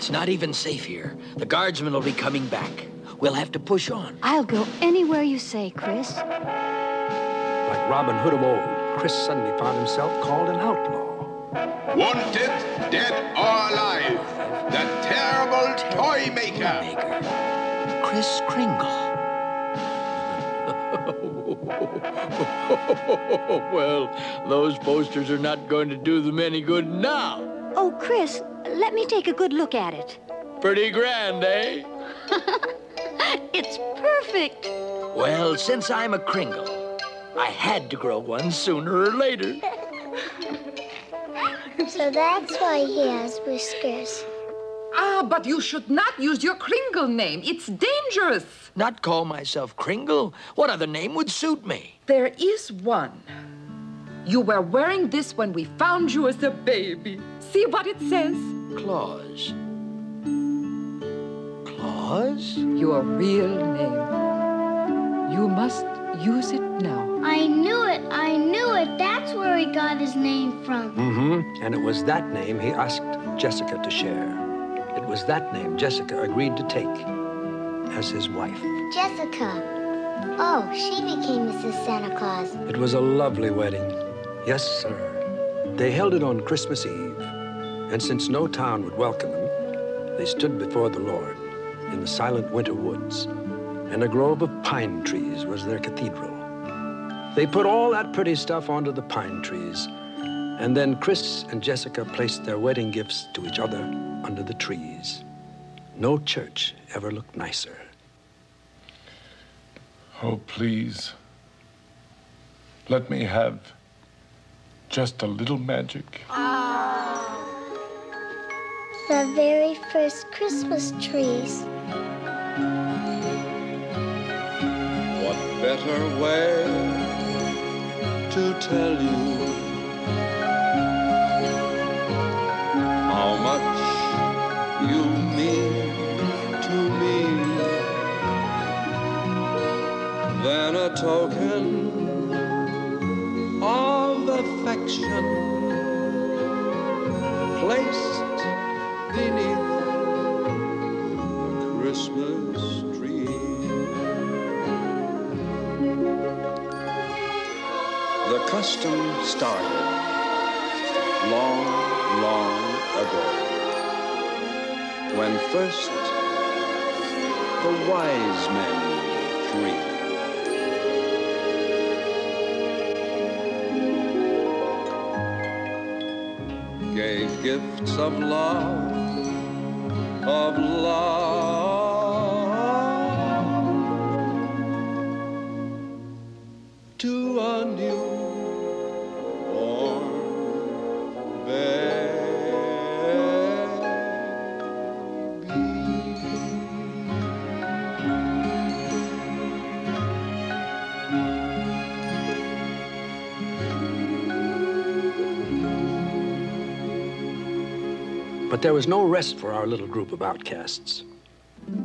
It's not even safe here. The guardsmen will be coming back. We'll have to push on. I'll go anywhere you say, Chris. Like Robin Hood of old, Chris suddenly found himself called an outlaw. Wanted, dead or alive, the terrible toy maker. Kris Kringle. Well, those posters are not going to do them any good now. Oh, Chris, let me take a good look at it. Pretty grand, eh? It's perfect. Well, since I'm a Kringle, I had to grow one sooner or later. So that's why he has whiskers. Ah, but you should not use your Kringle name. It's dangerous. Not call myself Kringle? What other name would suit me? There is one. You were wearing this when we found you as a baby. See what it says? Claus. Claus? Your real name. You must use it now. I knew it. I knew it. That's where he got his name from. Mm-hmm. And it was that name he asked Jessica to share. It was that name Jessica agreed to take as his wife. Jessica. Oh, she became Mrs. Santa Claus. It was a lovely wedding. Yes, sir. They held it on Christmas Eve. And since no town would welcome them, they stood before the Lord in the silent winter woods. And a grove of pine trees was their cathedral. They put all that pretty stuff onto the pine trees. And then Chris and Jessica placed their wedding gifts to each other under the trees. No church ever looked nicer. Oh, please. Let me have just a little magic. The very first Christmas trees. What better way to tell you how much you mean to me than a token of affection placed beneath the Christmas tree. The custom started long, long ago, when first the wise men three gave gifts of love, to a newborn baby. But there was no rest for our little group of outcasts.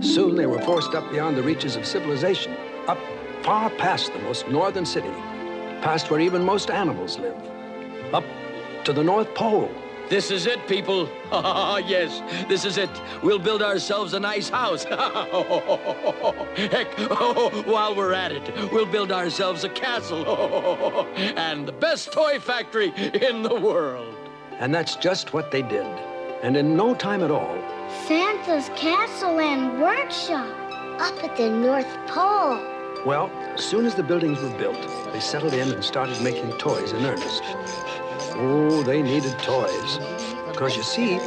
Soon they were forced up beyond the reaches of civilization, up far past the most northern city, past where even most animals live, up to the North Pole. This is it, people. Yes, this is it. We'll build ourselves a nice house. Heck, while we're at it, we'll build ourselves a castle. And the best toy factory in the world. And that's just what they did. And in no time at all, Santa's castle and workshop up at the North Pole. well, as soon as the buildings were built, they settled in and started making toys in earnest. Oh, they needed toys. Because you see,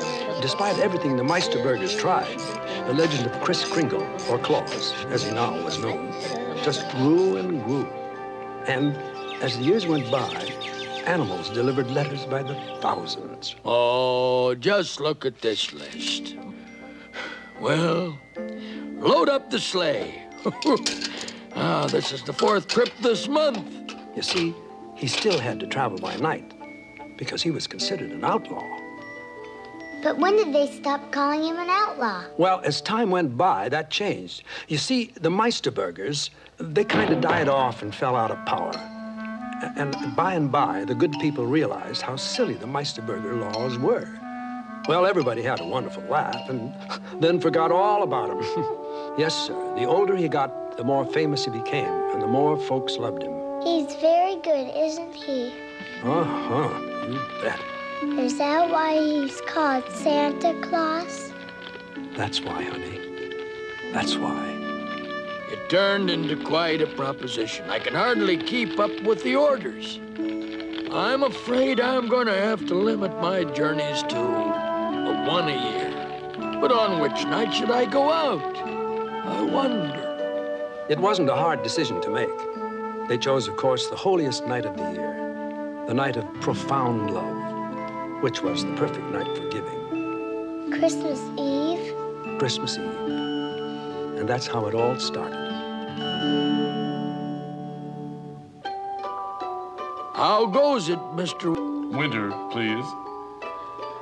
despite everything the Meisterburgers tried, the legend of Kris Kringle, or Claus, as he now was known, just grew and grew. And as the years went by, animals delivered letters by the thousands. Oh, just look at this list. Well, load up the sleigh. This is the 4th trip this month. You see, he still had to travel by night because he was considered an outlaw. But when did they stop calling him an outlaw? Well, as time went by, that changed. You see, the Meisterburgers, they kind of died off and fell out of power. And by and by, the good people realized how silly the Meisterburger laws were. Well, everybody had a wonderful laugh and then forgot all about him. Yes, sir. The older he got, the more famous he became, and the more folks loved him. He's very good, isn't he? Uh-huh. You bet. Is that why he's called Santa Claus? That's why, honey. That's why. It turned into quite a proposition. I can hardly keep up with the orders. I'm afraid I'm going to have to limit my journeys to one a year. But on which night should I go out? I wonder. It wasn't a hard decision to make. They chose, of course, the holiest night of the year, the night of profound love, which was the perfect night for giving. Christmas Eve? Christmas Eve. And that's how it all started. How goes it, Mr. Winter, please.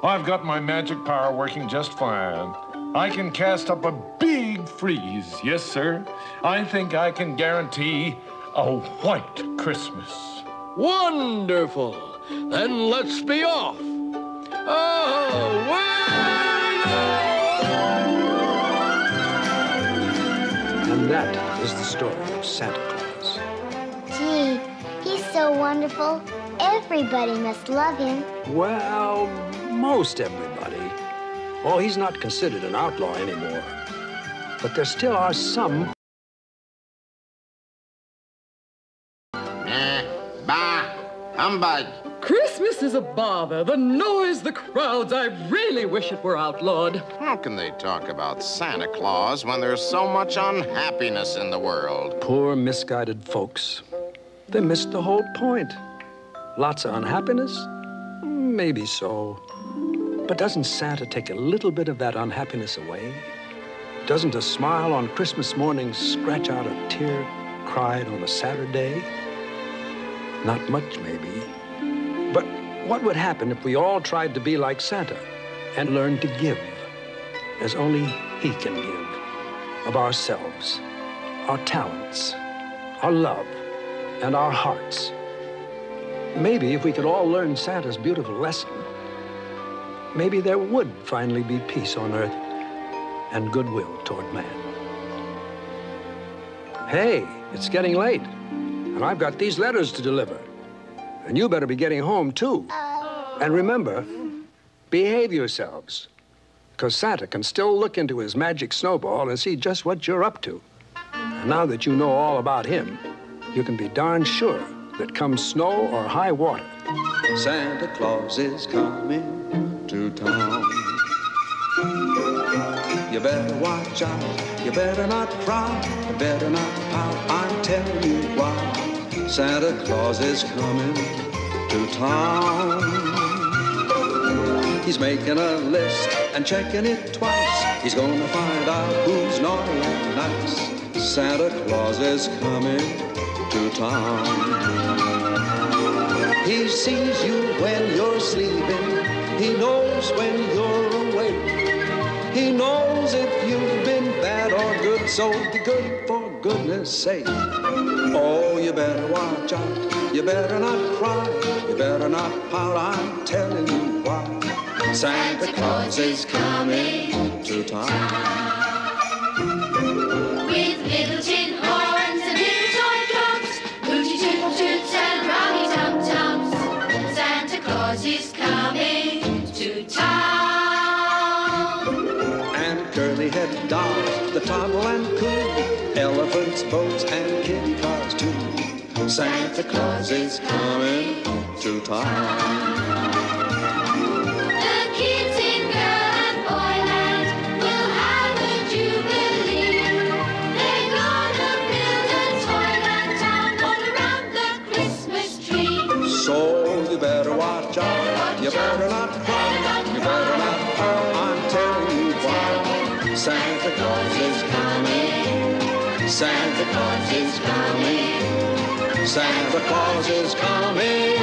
I've got my magic power working just fine. I can cast up a big freeze. Yes, sir. I think I can guarantee a white Christmas. Wonderful. Then let's be off. And that is the story of Santa Claus. Gee, he's so wonderful. Everybody must love him. Well, most everybody. Oh, he's not considered an outlaw anymore. But there still are some. Bah, humbug. Christmas is a bother. The noise, the crowds. I really wish it were outlawed. How can they talk about Santa Claus when there's so much unhappiness in the world? Poor, misguided folks. They missed the whole point. Lots of unhappiness? Maybe so. But doesn't Santa take a little bit of that unhappiness away? Doesn't a smile on Christmas morning scratch out a tear cried on a Saturday? Not much, maybe. But what would happen if we all tried to be like Santa and learned to give, as only he can give, of ourselves, our talents, our love, and our hearts? Maybe if we could all learn Santa's beautiful lesson, maybe there would finally be peace on earth and goodwill toward man. Hey, it's getting late, and I've got these letters to deliver. And you better be getting home, too. And remember, behave yourselves, because Santa can still look into his magic snowball and see just what you're up to. And now that you know all about him, you can be darn sure that come snow or high water, Santa Claus is coming to town. You better watch out, you better not cry, you better not pout, I'm telling you why. Santa Claus is coming to town. He's making a list and checking it twice. He's gonna find out who's naughty and nice. Santa Claus is coming to town. He sees you when you're sleeping. He knows when you're awake. He knows if you've been bad or good, so be good for goodness sake. Oh, you better watch out, you better not cry, you better not pout, I'm telling you why. Santa Claus is coming to town. With little tin horns and little toy drums, hooty toot toots and rowdy tum tums, Santa Claus is coming to town. And curly-headed dolls, the toggle and cool, elephants, boats, and kitty cars too. Santa Claus is coming to town. The kids in girl and boyland will have a jubilee. They're gonna build a toyland town all around the Christmas tree. So you better watch out, you better not cry, you better not pout, I'm telling you why. Santa Claus is coming, Santa Claus is coming, Santa Claus is coming.